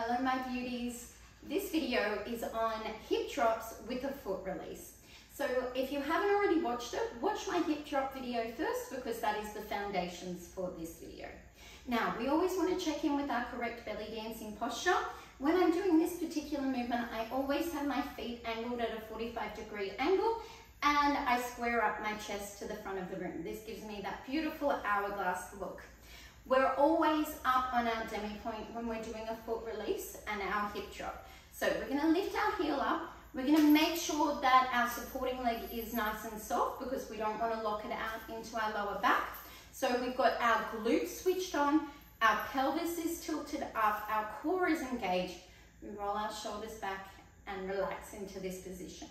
Hello my beauties. This video is on hip drops with a foot release. So if you haven't already watched it, watch my hip drop video first because that is the foundations for this video. Now we always want to check in with our correct belly dancing posture. When I'm doing this particular movement, I always have my feet angled at a 45-degree angle and I square up my chest to the front of the room. This gives me that beautiful hourglass look. We're always up on our demi point when we're doing a foot release and our hip drop. So we're going to lift our heel up. We're going to make sure that our supporting leg is nice and soft because we don't want to lock it out into our lower back. So we've got our glutes switched on, our pelvis is tilted up, our core is engaged. We roll our shoulders back and relax into this position.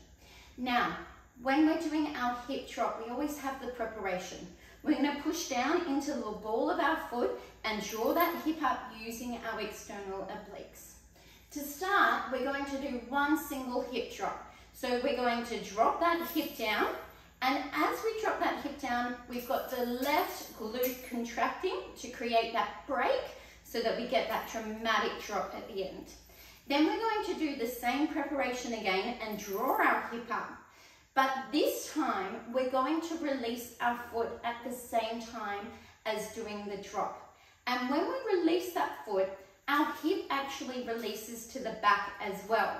Now, when we're doing our hip drop, we always have the preparation. We're going to push down into the ball of our foot and draw that hip up using our external obliques. To start, we're going to do one single hip drop. So we're going to drop that hip down, and as we drop that hip down, we've got the left glute contracting to create that break so that we get that dramatic drop at the end. Then we're going to do the same preparation again and draw our hip up. But this time, we're going to release our foot at the same time as doing the drop. And when we release that foot, our hip actually releases to the back as well.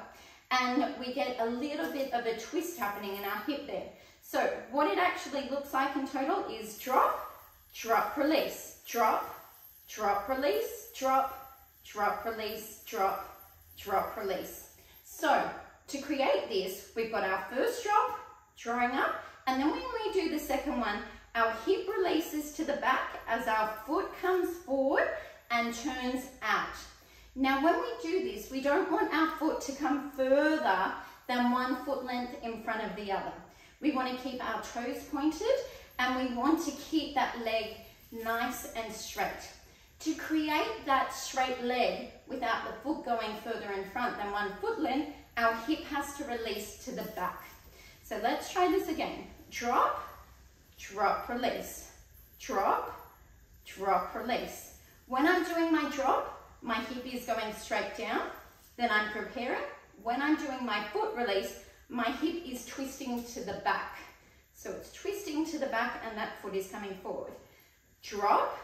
And we get a little bit of a twist happening in our hip there. So what it actually looks like in total is drop, drop, release, drop, drop, release, drop, drop, release, drop, drop, release. So to create this, we've got our first drop, drawing up, and then when we do the second one, our hip releases to the back as our foot comes forward and turns out. Now when we do this, we don't want our foot to come further than 1 foot length in front of the other. We want to keep our toes pointed and we want to keep that leg nice and straight. To create that straight leg without the foot going further in front than 1 foot length, our hip has to release to the back. So let's try this again. Drop, drop, release. Drop, drop, release. When I'm doing my drop, my hip is going straight down. Then I'm preparing. When I'm doing my foot release, my hip is twisting to the back. So it's twisting to the back and that foot is coming forward. Drop,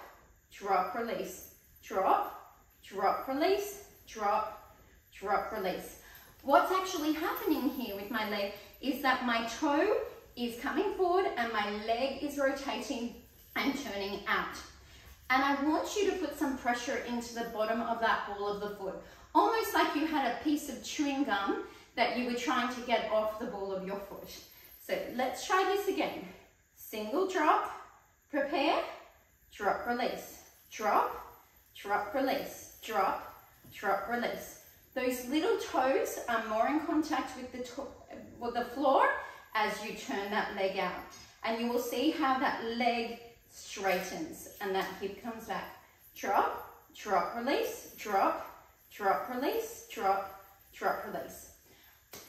drop, release. Drop, drop, release. Drop, drop, release. What's actually happening here with my leg is that my toe is coming forward and my leg is rotating and turning out. And I want you to put some pressure into the bottom of that ball of the foot, almost like you had a piece of chewing gum that you were trying to get off the ball of your foot. So let's try this again. Single drop, prepare, drop, release, drop, drop, release, drop, drop, release. Those little toes are more in contact with the floor as you turn that leg out. And you will see how that leg straightens and that hip comes back. Drop, drop, release, drop, drop, release, drop, drop, release.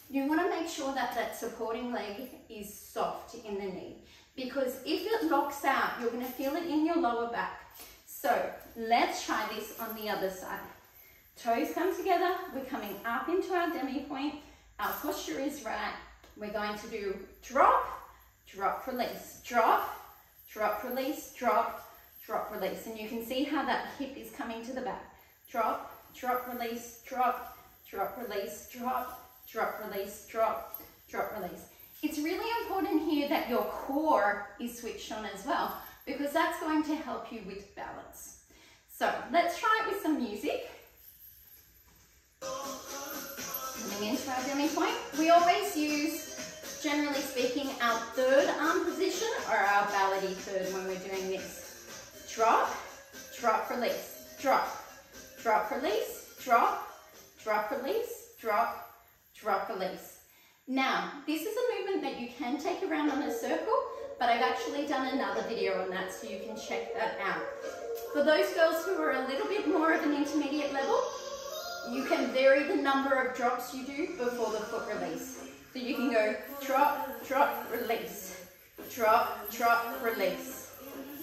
You want to make sure that that supporting leg is soft in the knee, because if it locks out, you're going to feel it in your lower back. So let's try this on the other side. Toes come together, we're coming up into our demi point, our posture is right. We're going to do drop, drop, release, drop, drop, release, drop, drop, release. And you can see how that hip is coming to the back. Drop, drop, release, drop, drop, release, drop, drop, release, drop, drop, release. It's really important here that your core is switched on as well, because that's going to help you with balance. So let's try it with some music. Coming into our demi point, we always use, generally speaking, our third arm position or our ballady third when we're doing this. Drop, drop, release, drop, drop, release, drop, drop, release, drop, drop, release. Now, this is a movement that you can take around on a circle, but I've actually done another video on that, so you can check that out. For those girls who are a little bit more of an intermediate level, you can vary the number of drops you do before the foot release. So you can go drop, drop, release, drop, drop, release,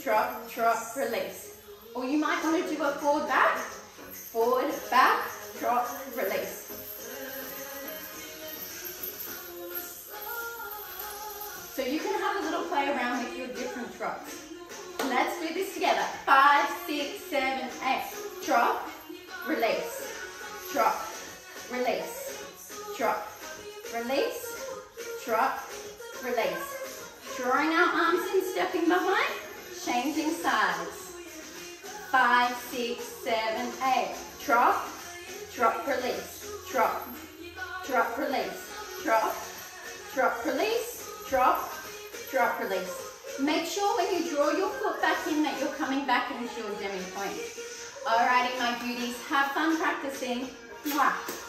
drop, drop, release. Or you might want to do a forward, back, drop, release. So you can have a little play around with your different drops. Let's do this together. 5, 6, 7, 8. Drop, release, drop, release, drop, release, drop, release. Drawing our arms in, stepping behind, changing sides. 5, 6, 7, 8. Drop, drop, release, drop, drop, release, drop, drop, release, drop, drop, release. Make sure when you draw your foot back in that you're coming back into your demi-point. Alrighty, my beauties, have fun practicing. Mwah.